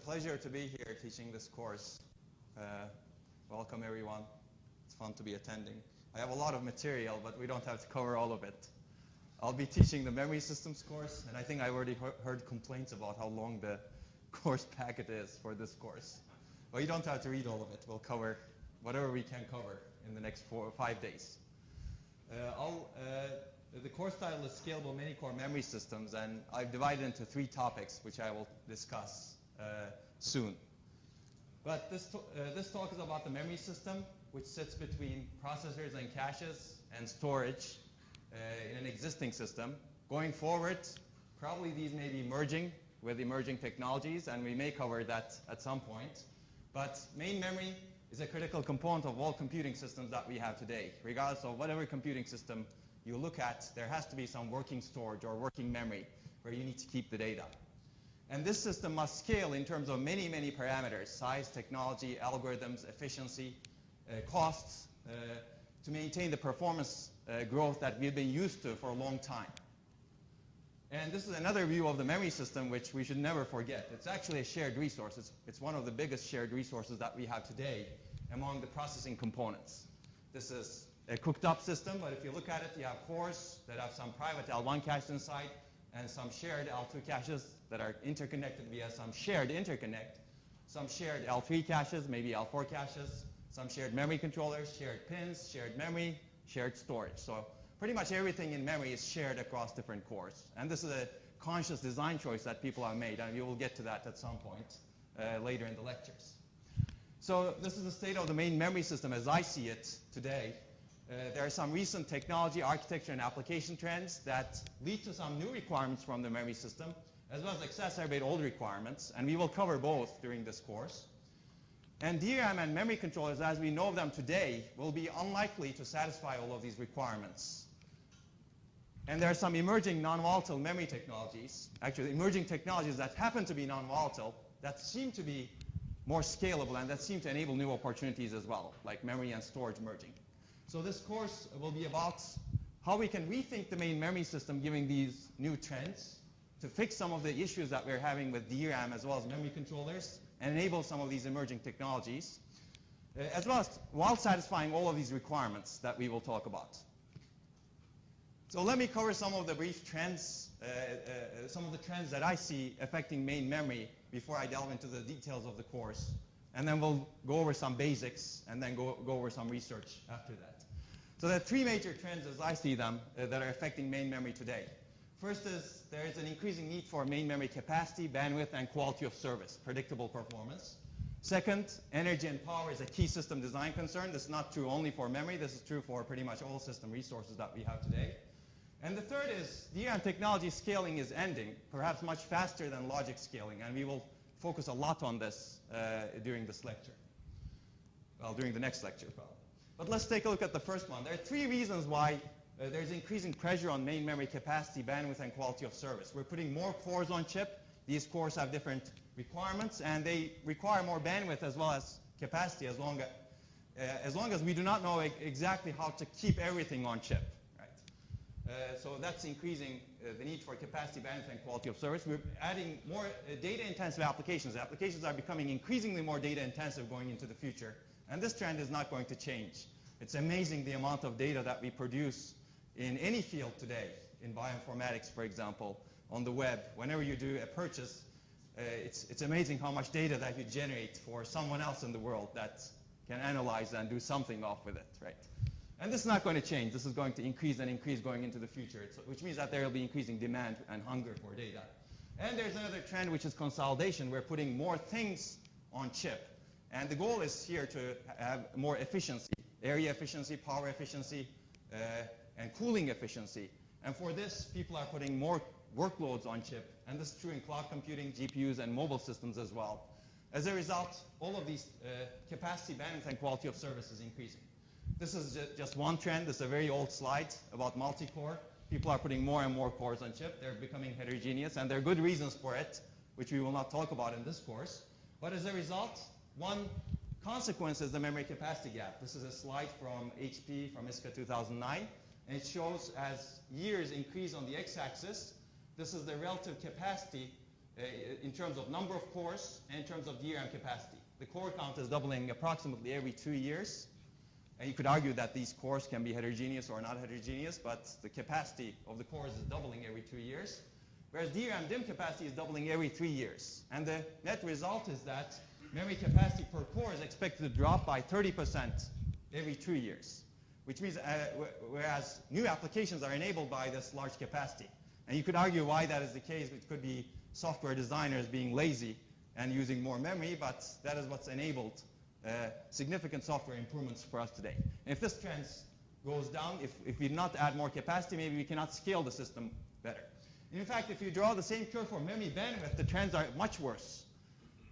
pleasure to be here teaching this course. Welcome everyone. It's fun to be attending. I have a lot of material, but we don't have to cover all of it. I'll be teaching the memory systems course, and I think I've already heard complaints about how long the course packet is for this course. But you don't have to read all of it. We'll cover whatever we can cover in the next 4 or 5 days. The course title is Scalable Many-Core Memory Systems, and I've divided into 3 topics, which I will discuss soon. But this talk is about the memory system, which sits between processors and caches and storage in an existing system. Going forward, probably these may be merging with emerging technologies, and we may cover that at some point. But main memory is a critical component of all computing systems that we have today. Regardless of whatever computing system you look at, there has to be some working storage or working memory where you need to keep the data. And this system must scale in terms of many, many parameters: size, technology, algorithms, efficiency, costs, to maintain the performance growth that we've been used to for a long time. And this is another view of the memory system which we should never forget. It's actually a shared resource. It's one of the biggest shared resources that we have today among the processing components. This is a cooked up system, but if you look at it, you have cores that have some private L1 cache inside and some shared L2 caches that are interconnected via some shared interconnect, some shared L3 caches, maybe L4 caches, some shared memory controllers, shared pins, shared memory, shared storage. So pretty much everything in memory is shared across different cores. And this is a conscious design choice that people have made, and we will get to that at some point later in the lectures. So this is the state of the main memory system as I see it today. There are some recent technology, architecture, and application trends that lead to some new requirements from the memory system, as well as exacerbate old requirements, and we will cover both during this course. And DRAM and memory controllers, as we know them today, will be unlikely to satisfy all of these requirements. And there are some emerging non-volatile memory technologies, actually emerging technologies that happen to be non-volatile, that seem to be more scalable and that seem to enable new opportunities as well, like memory and storage merging. So this course will be about how we can rethink the main memory system given these new trends to fix some of the issues that we're having with DRAM as well as memory controllers and enable some of these emerging technologies, as well as while satisfying all of these requirements that we will talk about. So let me cover some of the brief trends, some of the trends that I see affecting main memory before I delve into the details of the course. And then we'll go over some basics and then go over some research after that. So there are 3 major trends as I see them that are affecting main memory today. First is there is an increasing need for main memory capacity, bandwidth, and quality of service, predictable performance. Second, energy and power is a key system design concern. This is not true only for memory. This is true for pretty much all system resources that we have today. And the third is DRAM technology scaling is ending, perhaps much faster than logic scaling, and we will focus a lot on this during this lecture. Well, during the next lecture, probably. But let's take a look at the first one. There are 3 reasons why there's increasing pressure on main memory capacity, bandwidth, and quality of service. We're putting more cores on chip. These cores have different requirements, and they require more bandwidth as well as capacity as long as we do not know exactly how to keep everything on chip. So that's increasing the need for capacity, bandwidth, and quality of service. We're adding more data-intensive applications. Applications are becoming increasingly more data-intensive going into the future. And this trend is not going to change. It's amazing the amount of data that we produce in any field today, in bioinformatics, for example, on the web. Whenever you do a purchase, it's amazing how much data that you generate for someone else in the world that can analyze and do something off with it, right? And this is not going to change. This is going to increase and increase going into the future, which means that there will be increasing demand and hunger for data. And there's another trend, which is consolidation. We're putting more things on chip. And the goal is here to have more efficiency, area efficiency, power efficiency, and cooling efficiency. And for this, people are putting more workloads on chip. And this is true in cloud computing, GPUs, and mobile systems as well. As a result, all of these capacity, bandwidth, and quality of service is increasing. This is just one trend. This is a very old slide about multi-core. People are putting more and more cores on chip. They're becoming heterogeneous, and there are good reasons for it, which we will not talk about in this course. But as a result, one consequence is the memory capacity gap. This is a slide from HP, from ISCA 2009, and it shows as years increase on the x-axis, this is the relative capacity in terms of number of cores and in terms of DRAM capacity. The core count is doubling approximately every 2 years. And you could argue that these cores can be heterogeneous or not heterogeneous, but the capacity of the cores is doubling every 2 years. Whereas DRAM DIMM capacity is doubling every 3 years. And the net result is that memory capacity per core is expected to drop by 30% every 2 years, which means whereas new applications are enabled by this large capacity. And you could argue why that is the case. It could be software designers being lazy and using more memory, but that is what's enabled significant software improvements for us today. And if this trend goes down, if we do not add more capacity, maybe we cannot scale the system better. And in fact, if you draw the same curve for memory bandwidth, the trends are much worse.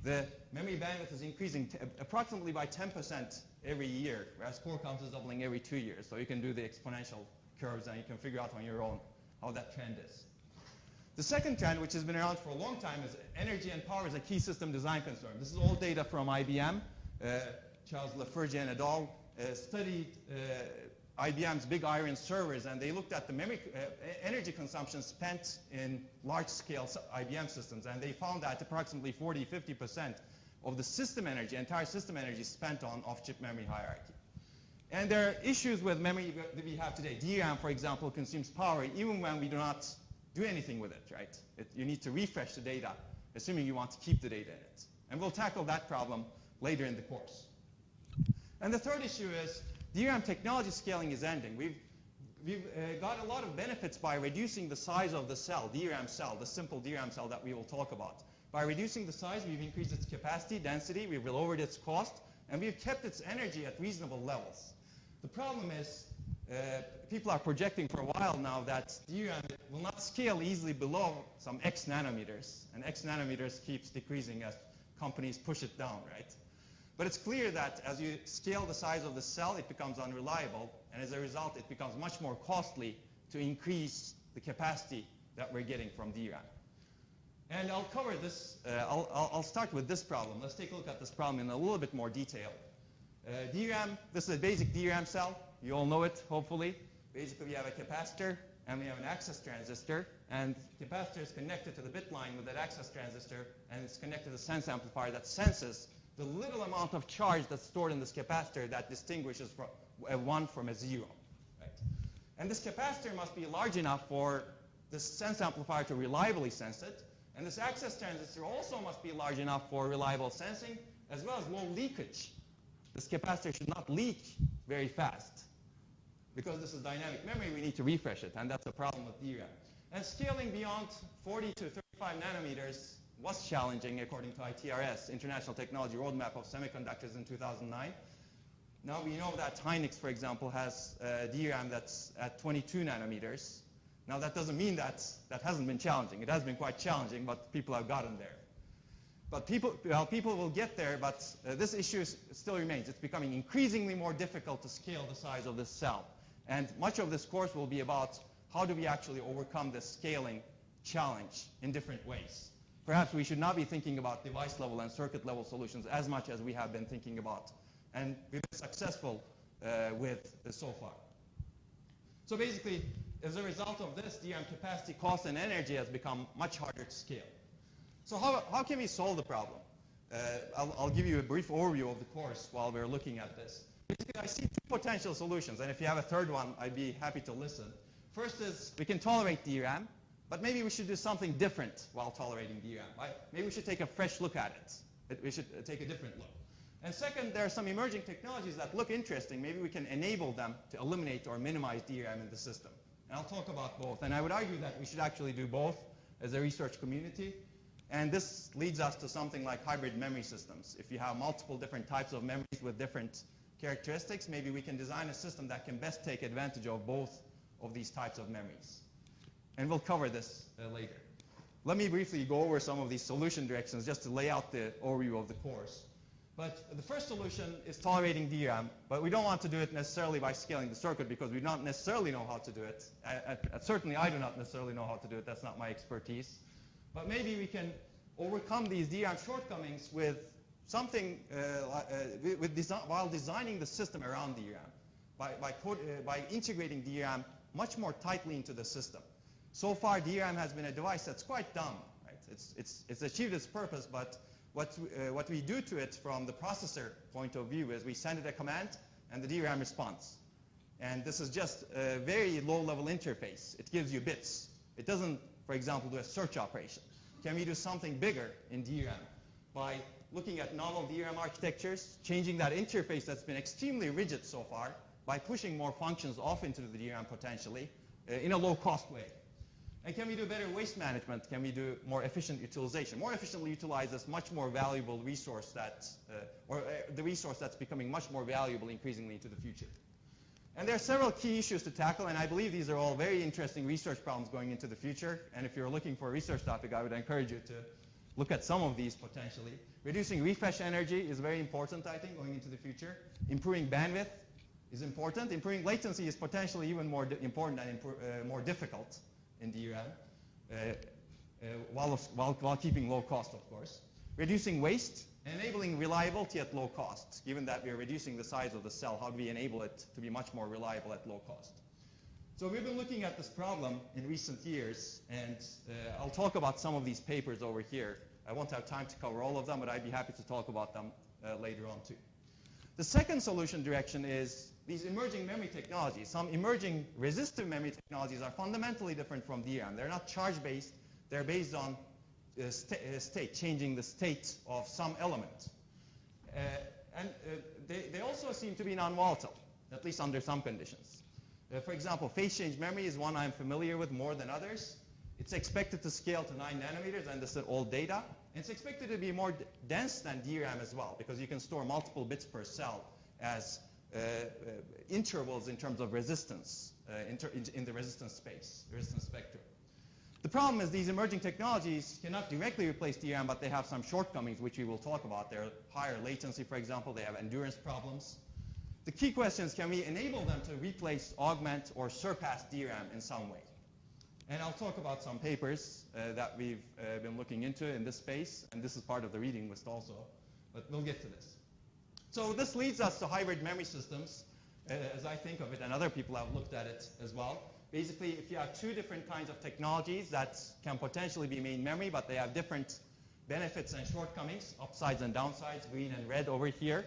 The memory bandwidth is increasing approximately by 10% every year, whereas core count is doubling every 2 years. So you can do the exponential curves and you can figure out on your own how that trend is. The second trend, which has been around for a long time, is energy and power is a key system design concern. This is all data from IBM. Charles Laferriere et al. Studied IBM's big iron servers, and they looked at the memory energy consumption spent in large-scale IBM systems, and they found that approximately 40–50% of the system energy, entire system energy, spent on off-chip memory hierarchy. And there are issues with memory that we have today. DRAM, for example, consumes power even when we do not do anything with it, right? You need to refresh the data, assuming you want to keep the data in it. And we'll tackle that problem later in the course. And the third issue is DRAM technology scaling is ending. We've got a lot of benefits by reducing the size of the cell, DRAM cell, the simple DRAM cell that we will talk about. By reducing the size, we've increased its capacity, density, we've lowered its cost, and we've kept its energy at reasonable levels. The problem is people are projecting for a while now that DRAM will not scale easily below some X nanometers, and X nanometers keeps decreasing as companies push it down, right? But it's clear that as you scale the size of the cell, it becomes unreliable, and as a result, it becomes much more costly to increase the capacity that we're getting from DRAM. And I'll cover this, I'll start with this problem. Let's take a look at this problem in a little bit more detail. DRAM, this is a basic DRAM cell. You all know it, hopefully. Basically, we have a capacitor, and we have an access transistor, and the capacitor is connected to the bit line with that access transistor, and it's connected to the sense amplifier that senses the little amount of charge that's stored in this capacitor that distinguishes a 1 from a 0. Right? And this capacitor must be large enough for this sense amplifier to reliably sense it, and this access transistor also must be large enough for reliable sensing, as well as low leakage. This capacitor should not leak very fast. Because this is dynamic memory, we need to refresh it, and that's a problem with DRAM. And scaling beyond 40 to 35 nanometers was challenging, according to ITRS, International Technology Roadmap of Semiconductors in 2009. Now we know that Hynix, for example, has DRAM that's at 22 nanometers. Now that doesn't mean that hasn't been challenging. It has been quite challenging, but people have gotten there. But people will get there, but this issue still remains. It's becoming increasingly more difficult to scale the size of this cell. And much of this course will be about how do we actually overcome this scaling challenge in different ways. Perhaps we should not be thinking about device level and circuit level solutions as much as we have been thinking about. And we've been successful with this so far. So basically, as a result of this, DRAM capacity, cost, and energy has become much harder to scale. So how can we solve the problem? I'll give you a brief overview of the course while we're looking at this. Basically, I see two potential solutions, and if you have a third one, I'd be happy to listen. First is we can tolerate DRAM, but maybe we should do something different while tolerating DRAM. Right? Maybe we should take a fresh look at it. We should take a different look. And second, there are some emerging technologies that look interesting. Maybe we can enable them to eliminate or minimize DRAM in the system. And I'll talk about both. And I would argue that we should actually do both as a research community. And this leads us to something like hybrid memory systems. If you have multiple different types of memories with different characteristics, maybe we can design a system that can best take advantage of both of these types of memories. And we'll cover this later. Let me briefly go over some of these solution directions just to lay out the overview of the course. But the first solution is tolerating DRAM, but we don't want to do it necessarily by scaling the circuit because we don't necessarily know how to do it. Certainly I do not necessarily know how to do it. That's not my expertise. But maybe we can overcome these DRAM shortcomings with something while designing the system around DRAM, by integrating DRAM much more tightly into the system. So far, DRAM has been a device that's quite dumb. Right? It's achieved its purpose, but what we do to it from the processor point of view is we send it a command and the DRAM responds. And this is just a very low-level interface. It gives you bits. It doesn't, for example, do a search operation. Can we do something bigger in DRAM by looking at novel DRAM architectures, changing that interface that's been extremely rigid so far by pushing more functions off into the DRAM potentially in a low-cost way? And can we do better waste management? Can we do more efficient utilization? More efficiently utilize this much more valuable resource the resource that's becoming much more valuable increasingly into the future. And there are several key issues to tackle, and I believe these are all very interesting research problems going into the future. And if you're looking for a research topic, I would encourage you to look at some of these potentially. Reducing refresh energy is very important, I think, going into the future. Improving bandwidth is important. Improving latency is potentially even more important and more difficult in DRAM, while keeping low cost, of course. Reducing waste, enabling reliability at low cost. Given that we are reducing the size of the cell, how do we enable it to be much more reliable at low cost? So we've been looking at this problem in recent years, and I'll talk about some of these papers over here. I won't have time to cover all of them, but I'd be happy to talk about them later on too. The second solution direction is these emerging memory technologies. Some emerging resistive memory technologies are fundamentally different from DRAM. They're not charge-based. They're based on state, changing the state of some element. They also seem to be non-volatile, at least under some conditions. For example, phase change memory is one I'm familiar with more than others. It's expected to scale to 9 nanometers, and this is old data. And it's expected to be more dense than DRAM as well, because you can store multiple bits per cell as intervals in terms of resistance in the resistance space, resistance spectrum. The problem is these emerging technologies cannot directly replace DRAM, but they have some shortcomings, which we will talk about. They're higher latency, for example. They have endurance problems. The key question is, can we enable them to replace, augment, or surpass DRAM in some way? And I'll talk about some papers that we've been looking into in this space, and this is part of the reading list also, but we'll get to this. So this leads us to hybrid memory systems, as I think of it, and other people have looked at it as well. Basically, if you have two different kinds of technologies that can potentially be main memory, but they have different benefits and shortcomings, upsides and downsides, green and red over here,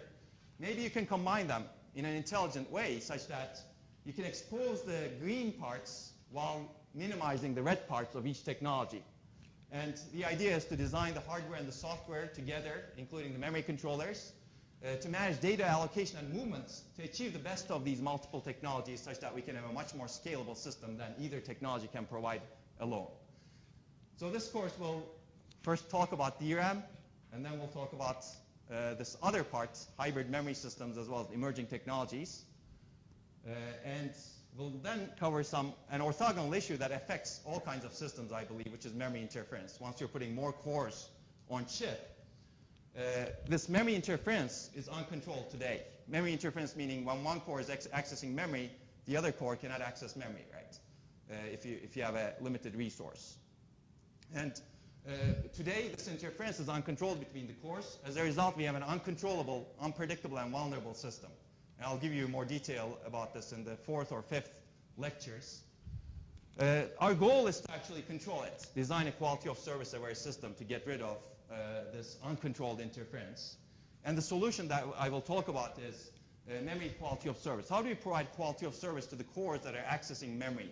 maybe you can combine them in an intelligent way such that you can expose the green parts while minimizing the red parts of each technology. And the idea is to design the hardware and the software together, including the memory controllers, to manage data allocation and movements to achieve the best of these multiple technologies such that we can have a much more scalable system than either technology can provide alone. So this course will first talk about DRAM, and then we'll talk about this other part, hybrid memory systems as well as emerging technologies. And we'll then cover an orthogonal issue that affects all kinds of systems, I believe, which is memory interference. Once you're putting more cores on chip, this memory interference is uncontrolled today. Memory interference meaning when one core is accessing memory, the other core cannot access memory, right? If you have a limited resource. And today, this interference is uncontrolled between the cores. As a result, we have an uncontrollable, unpredictable, and vulnerable system. And I'll give you more detail about this in the 4th or 5th lectures. Our goal is to actually control it, design a quality of service aware system to get rid of this uncontrolled interference. And the solution that I will talk about is memory quality of service. How do we provide quality of service to the cores that are accessing memory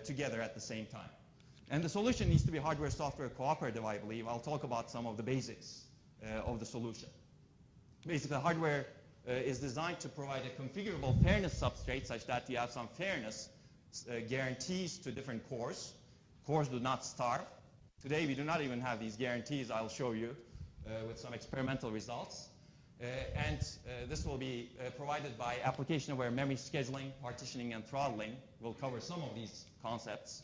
together at the same time? And the solution needs to be hardware-software cooperative, I believe. I'll talk about some of the basics of the solution. Basically, hardware is designed to provide a configurable fairness substrate such that you have some fairness guarantees to different cores. Cores do not starve. Today, we do not even have these guarantees. I'll show you with some experimental results. And this will be provided by application-aware memory scheduling, partitioning, and throttling. We'll cover some of these concepts.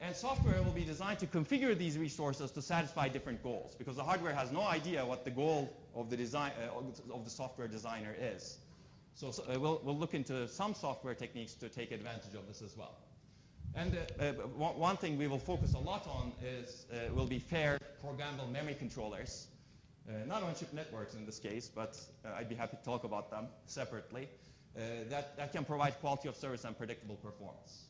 And software will be designed to configure these resources to satisfy different goals, because the hardware has no idea what the goal of the design of the software designer is. So we'll look into some software techniques to take advantage of this as well. And one thing we will focus a lot on will be fair programmable memory controllers, not on-chip networks in this case, but I'd be happy to talk about them separately, that can provide quality of service and predictable performance.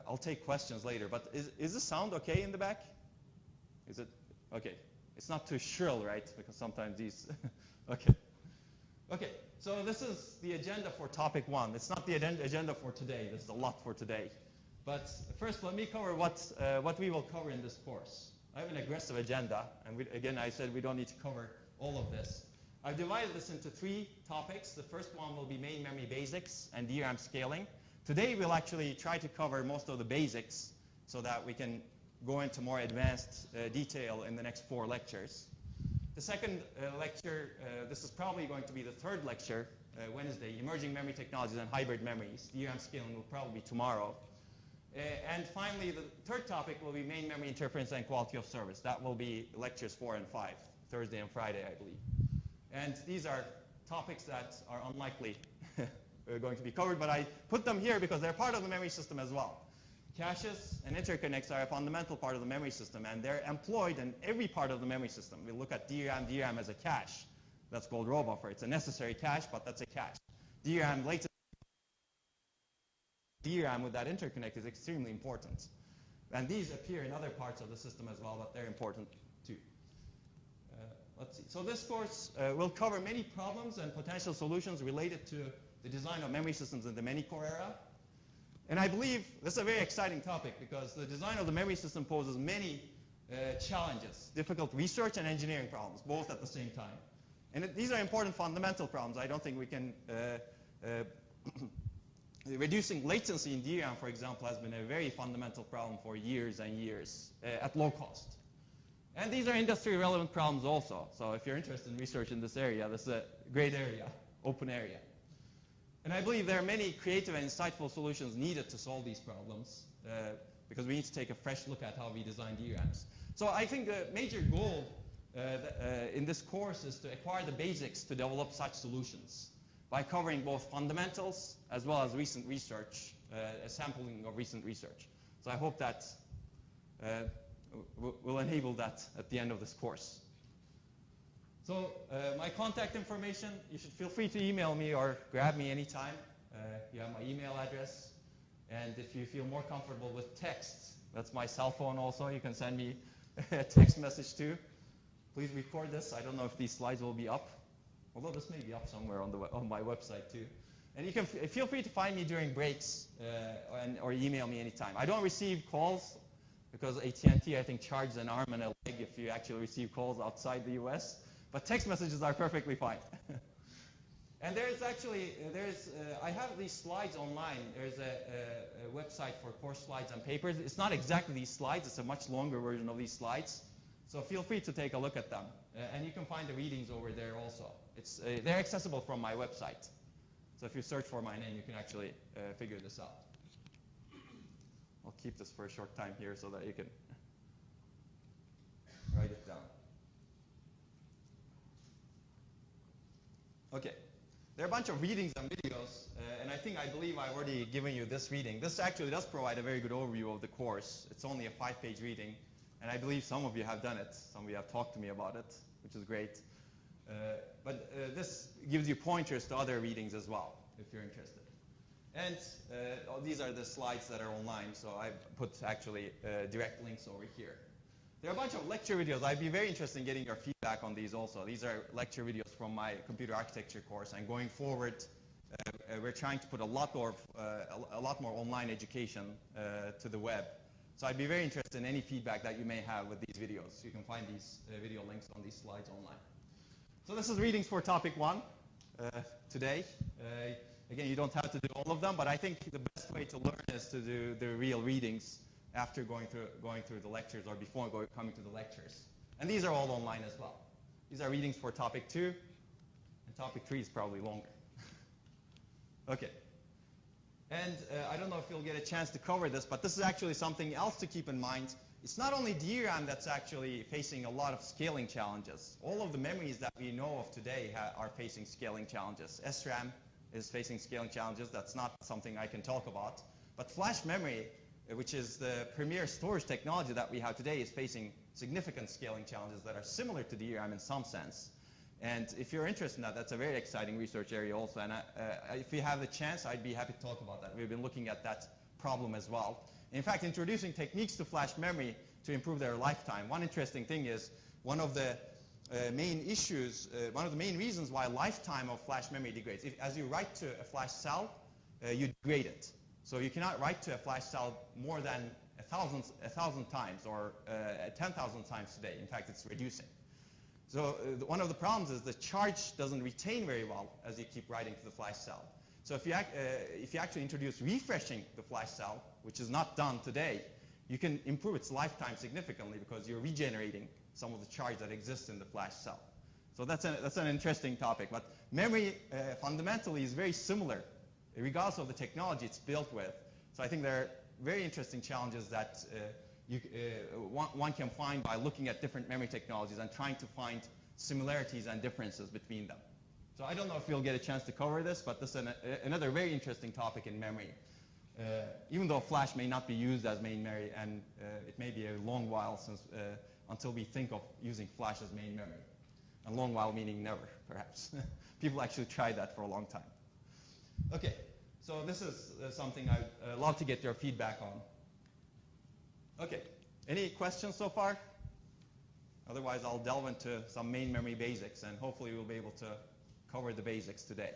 I'll take questions later. But is the sound okay in the back? Is it okay? It's not too shrill, right? Because sometimes these. Okay. Okay. So this is the agenda for topic 1. It's not the agenda for today. There's a lot for today. But first, let me cover what we will cover in this course. I have an aggressive agenda, and again, I said we don't need to cover all of this. I've divided this into 3 topics. The first one will be main memory basics and DRAM scaling. Today, we'll actually try to cover most of the basics so that we can go into more advanced detail in the next 4 lectures. The second lecture, this is probably going to be the 3rd lecture, Wednesday, Emerging Memory Technologies and Hybrid Memories. DRAM scaling will probably be tomorrow. And finally, the 3rd topic will be main memory interference and quality of service. That will be lectures 4 and 5, Thursday and Friday, I believe. And these are topics that are unlikely going to be covered, but I put them here because they're part of the memory system as well. Caches and interconnects are a fundamental part of the memory system, and they're employed in every part of the memory system. We look at DRAM as a cache. That's called row buffer. It's a necessary cache, but that's a cache. DRAM latency. DRAM with that interconnect is extremely important. And these appear in other parts of the system as well, but they're important too. Let's see. So this course will cover many problems and potential solutions related to the design of memory systems in the many-core era. And I believe this is a very exciting topic because the design of the memory system poses many challenges, difficult research and engineering problems, both at the same time. And these are important fundamental problems. I don't think we can reducing latency in DRAM, for example, has been a very fundamental problem for years and years at low cost. And these are industry-relevant problems also. So if you're interested in research in this area, this is a great area, open area. And I believe there are many creative and insightful solutions needed to solve these problems because we need to take a fresh look at how we design DRAMs. So I think the major goal in this course is to acquire the basics to develop such solutions by covering both fundamentals as well as recent research, a sampling of recent research. So I hope that will enable that at the end of this course. So my contact information, you should feel free to email me or grab me anytime. You have my email address. And if you feel more comfortable with text, that's my cell phone also. You can send me a text message too. Please record this. I don't know if these slides will be up, although this may be up somewhere on my website too. And you can feel free to find me during breaks or email me anytime. I don't receive calls because AT&T, I think, charges an arm and a leg if you actually receive calls outside the US. But text messages are perfectly fine. And I have these slides online. There's a website for course slides and papers. It's not exactly these slides. It's a much longer version of these slides. So feel free to take a look at them. And you can find the readings over there also. They're accessible from my website. So if you search for my name, you can actually figure this out. I'll keep this for a short time here so that you can write it down. Okay. There are a bunch of readings and videos, and I believe I've already given you this reading. This actually does provide a very good overview of the course. It's only a 5-page reading, and I believe some of you have done it. Some of you have talked to me about it, which is great. But this gives you pointers to other readings as well, if you're interested. And these are the slides that are online, so I've put actually direct links over here. There are a bunch of lecture videos. I'd be very interested in getting your feedback on these also. These are lecture videos from my computer architecture course, and going forward, we're trying to put a lot more online education to the web. So I'd be very interested in any feedback that you may have with these videos. You can find these video links on these slides online. So this is readings for topic 1 today. Again, you don't have to do all of them, but I think the best way to learn is to do the real readings after going through the lectures or before coming to the lectures. And these are all online as well. These are readings for topic 2, and topic 3 is probably longer. Okay. And I don't know if you'll get a chance to cover this, but this is actually something else to keep in mind. It's not only DRAM that's actually facing a lot of scaling challenges. All of the memories that we know of today are facing scaling challenges. SRAM is facing scaling challenges. That's not something I can talk about. But flash memory, which is the premier storage technology that we have today, is facing significant scaling challenges that are similar to DRAM in some sense. And if you're interested in that, that's a very exciting research area also. And if you have the chance, I'd be happy to talk about that. We've been looking at that problem as well. In fact, introducing techniques to flash memory to improve their lifetime. One interesting thing is one of the main issues, one of the main reasons why lifetime of flash memory degrades. As you write to a flash cell, you degrade it. So you cannot write to a flash cell more than 1,000 times or 10,000 times today. In fact, it's reducing. So one of the problems is the charge doesn't retain very well as you keep writing to the flash cell. So if you actually introduce refreshing the flash cell, which is not done today, you can improve its lifetime significantly because you're regenerating some of the charge that exists in the flash cell. So that's an interesting topic. But memory fundamentally is very similar, regardless of the technology it's built with. So I think there are very interesting challenges that one can find by looking at different memory technologies and trying to find similarities and differences between them. So I don't know if we'll get a chance to cover this, but this is another very interesting topic in memory. Even though flash may not be used as main memory, and it may be a long while until we think of using flash as main memory. A long while meaning never, perhaps. People actually tried that for a long time. Okay, so this is something I'd love to get your feedback on. Okay, any questions so far? Otherwise, I'll delve into some main memory basics, and hopefully we'll be able to cover the basics today.